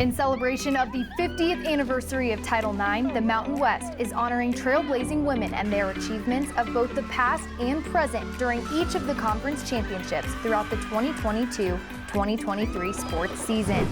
In celebration of the 50th anniversary of Title IX, the Mountain West is honoring trailblazing women and their achievements of both the past and present during each of the conference championships throughout the 2022-2023 sports season.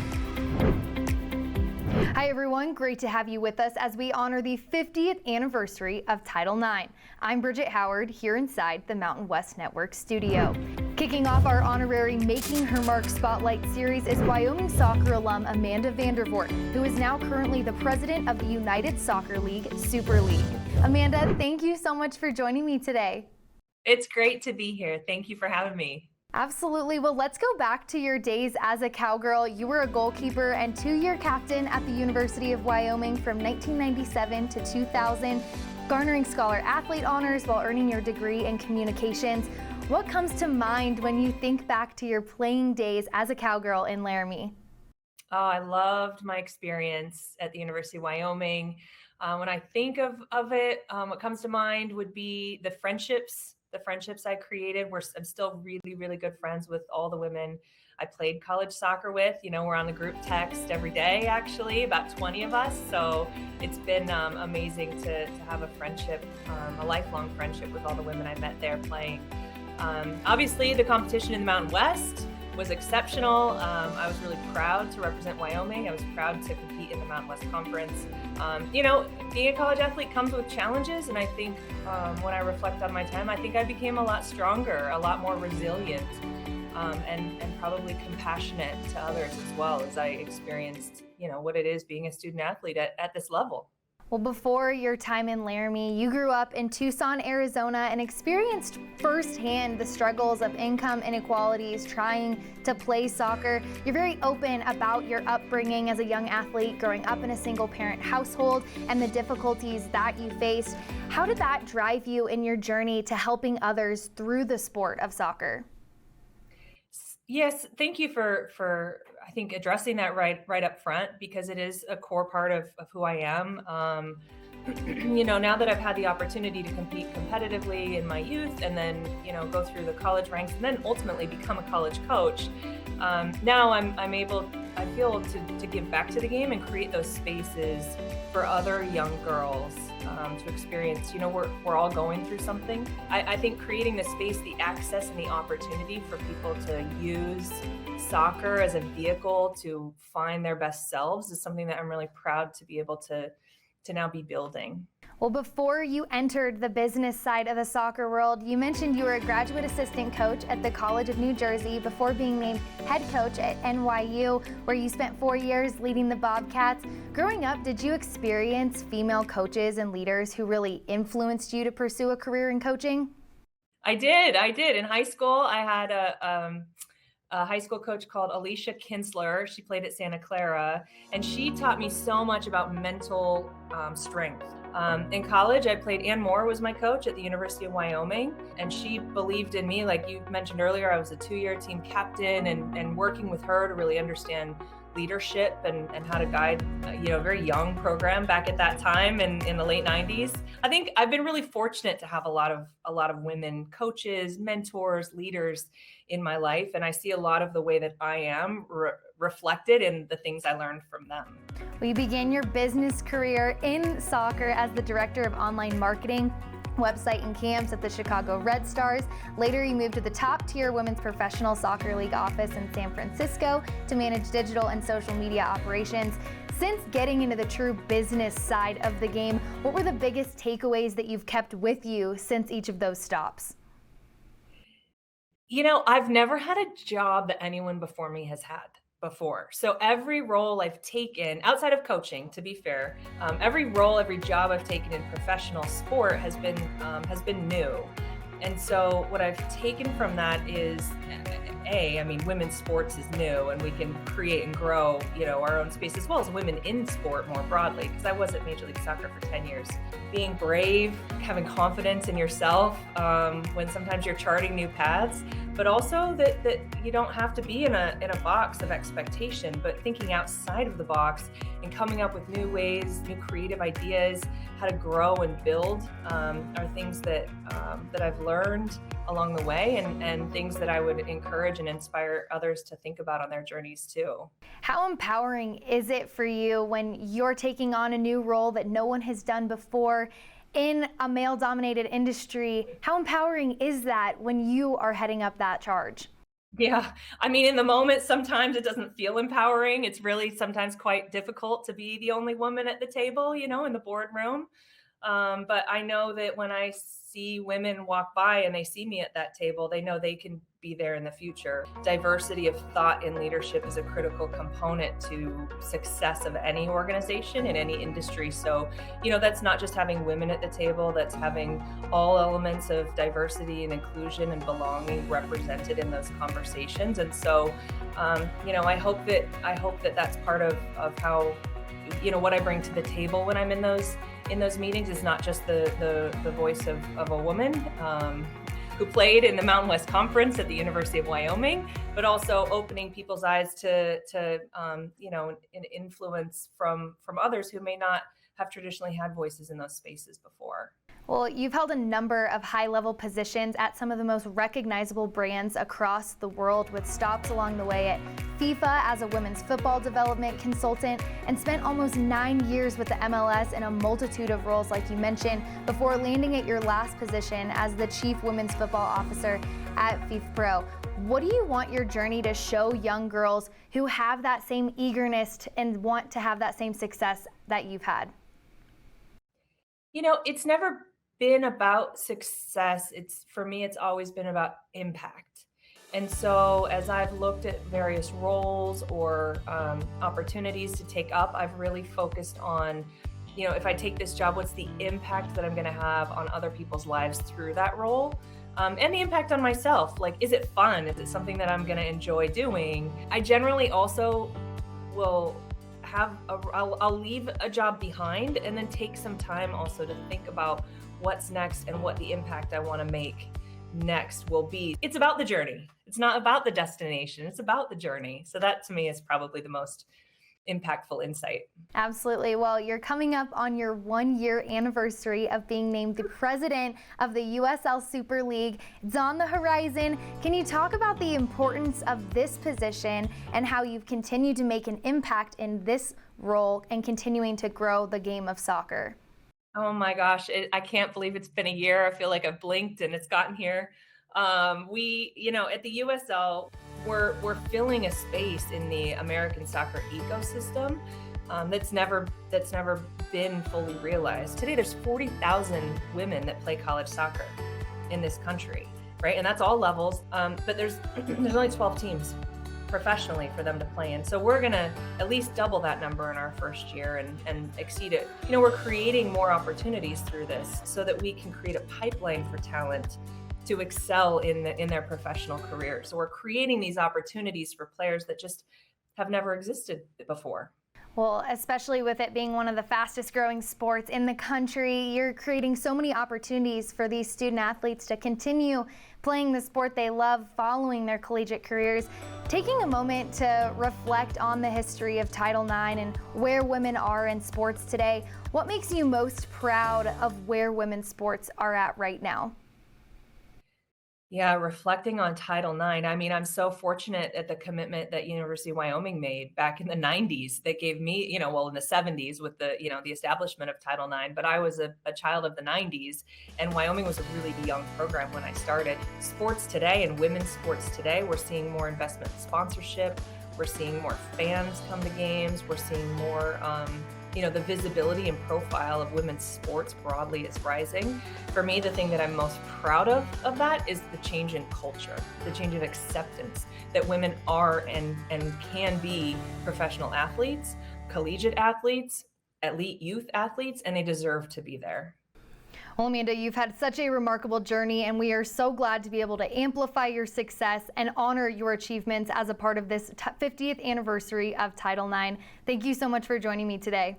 Hi everyone, great to have you with us as we honor the 50th anniversary of Title IX. I'm Bridget Howard here inside the Mountain West Network studio. Kicking off our honorary Making Her Mark Spotlight series is Wyoming soccer alum Amanda Vandervort, who is now currently the president of the United Soccer League Super League. Amanda, thank you so much for joining me today. It's great to be here. Thank you for having me. Absolutely. Well, let's go back to your days as a Cowgirl. You were a goalkeeper and two-year captain at the University of Wyoming from 1997 to 2000, garnering Scholar Athlete honors while earning your degree in communications. What comes to mind when you think back to your playing days as a Cowgirl in Laramie? Oh, I loved my experience at the University of Wyoming. When I think of it, what comes to mind would be the friendships I created. I'm still really, really good friends with all the women I played college soccer with. You know, we're on the group text every day, actually, about 20 of us. So it's been amazing to have a friendship, a lifelong friendship with all the women I met there playing. Obviously, the competition in the Mountain West was exceptional. I was really proud to represent Wyoming. I was proud to compete in the Mountain West Conference. You know, being a college athlete comes with challenges, and I think when I reflect on my time, I think I became a lot stronger, a lot more resilient, and probably compassionate to others as well as I experienced, you know, what it is being a student athlete at this level. Well, before your time in Laramie, you grew up in Tucson, Arizona, and experienced firsthand the struggles of income inequalities trying to play soccer. You're very open about your upbringing as a young athlete, growing up in a single-parent household, and the difficulties that you faced. How did that drive you in your journey to helping others through the sport of soccer? Yes, thank you for I think addressing that right up front, because it is a core part of who I am. You know, now that I've had the opportunity to compete competitively in my youth and then, you know, go through the college ranks and then ultimately become a college coach, now I'm able, I feel, to give back to the game and create those spaces for other young girls to experience. You know, we're all going through something. I think creating the space, the access, and the opportunity for people to use soccer as a vehicle to find their best selves is something that I'm really proud to be able to now be building. Well, before you entered the business side of the soccer world, you mentioned you were a graduate assistant coach at the College of New Jersey before being named head coach at NYU, where you spent 4 years leading the Bobcats. Growing up, did you experience female coaches and leaders who really influenced you to pursue a career in coaching? I did. In high school, I had a high school coach called Alicia Kinsler. She played at Santa Clara, and she taught me so much about mental strength. In college, I played, Ann Moore was my coach at the University of Wyoming, and she believed in me. Like you mentioned earlier, I was a 2-year team captain, and working with her to really understand leadership and how to guide, you know, a very young program back at that time in the late 90s. I think I've been really fortunate to have a lot of women coaches, mentors, leaders in my life, and I see a lot of the way that I am reflected in the things I learned from them. Well, you began your business career in soccer as the director of online marketing, website, and camps at the Chicago Red Stars. Later, you moved to the top-tier Women's Professional Soccer League office in San Francisco to manage digital and social media operations. Since getting into the true business side of the game, what were the biggest takeaways that you've kept with you since each of those stops? You know, I've never had a job that anyone before me has had before. So every role I've taken, outside of coaching, to be fair, every job I've taken in professional sport has been new. And so what I've taken from that is, I mean, women's sports is new, and we can create and grow, you know, our own space, as well as women in sport more broadly, because I was at Major League Soccer for 10 years being brave, having confidence in yourself when sometimes you're charting new paths, but also that you don't have to be in a box of expectation, but thinking outside of the box and coming up with new ways, new creative ideas, how to grow and build are things that I've learned along the way, and things that I would encourage and inspire others to think about on their journeys too. How empowering is it for you when you're taking on a new role that no one has done before in a male-dominated industry? How empowering is that when you are heading up that charge? Yeah, I mean, in the moment, sometimes it doesn't feel empowering. It's really sometimes quite difficult to be the only woman at the table, in the boardroom. But I know that when I see women walk by and they see me at that table, they know they can be there in the future. Diversity of thought in leadership is a critical component to success of any organization in any industry. So, that's not just having women at the table, that's having all elements of diversity and inclusion and belonging represented in those conversations. And so, I hope that that's part of how, what I bring to the table when I'm in those meetings is not just the voice of a woman who played in the Mountain West Conference at the University of Wyoming, but also opening people's eyes to an influence from others who may not have traditionally had voices in those spaces before. Well, you've held a number of high-level positions at some of the most recognizable brands across the world, with stops along the way at FIFA as a women's football development consultant, and spent almost 9 years with the MLS in a multitude of roles, like you mentioned, before landing at your last position as the Chief Women's Football Officer at FIFA Pro. What do you want your journey to show young girls who have that same eagerness and want to have that same success that you've had? It's never been about success. For me, it's always been about impact. And so as I've looked at various roles or opportunities to take up, I've really focused on, if I take this job, what's the impact that I'm going to have on other people's lives through that role? And the impact on myself. Like, is it fun? Is it something that I'm going to enjoy doing? I generally also will I'll leave a job behind and then take some time also to think about what's next and what the impact I want to make next will be. It's about the journey. It's not about the destination. It's about the journey. So that to me is probably the most impactful insight. Absolutely. Well, you're coming up on your 1-year anniversary of being named the president of the USL Super League. It's on the horizon. Can you talk about the importance of this position and how you've continued to make an impact in this role and continuing to grow the game of soccer? Oh my gosh, I can't believe it's been a year. I feel like I've blinked and it's gotten here. We, at the USL, we're filling a space in the American soccer ecosystem that's never been fully realized. Today, there's 40,000 women that play college soccer in this country, right? And that's all levels. But there's only 12 teams professionally for them to play in. So we're gonna at least double that number in our first year and exceed it. We're creating more opportunities through this so that we can create a pipeline for talent to excel in their professional careers. So we're creating these opportunities for players that just have never existed before. Well, especially with it being one of the fastest growing sports in the country, you're creating so many opportunities for these student athletes to continue playing the sport they love, following their collegiate careers. Taking a moment to reflect on the history of Title IX and where women are in sports today, what makes you most proud of where women's sports are at right now? Yeah, reflecting on Title IX. I mean, I'm so fortunate at the commitment that University of Wyoming made back in the 90s that gave me, in the 70s with the establishment of Title IX. But I was a child of the 90s, and Wyoming was a really young program when I started. Sports today and women's sports today, we're seeing more investment in sponsorship. We're seeing more fans come to games. We're seeing more, the visibility and profile of women's sports broadly is rising. For me, the thing that I'm most proud of that is the change in culture, the change in acceptance that women are and can be professional athletes, collegiate athletes, elite youth athletes, and they deserve to be there. Well, Amanda, you've had such a remarkable journey, and we are so glad to be able to amplify your success and honor your achievements as a part of this 50th anniversary of Title IX. Thank you so much for joining me today.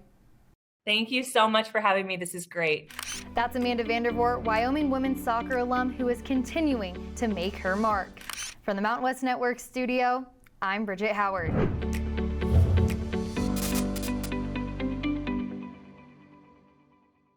Thank you so much for having me. This is great. That's Amanda Vandervort, Wyoming women's soccer alum who is continuing to make her mark. From the Mountain West Network studio, I'm Bridget Howard.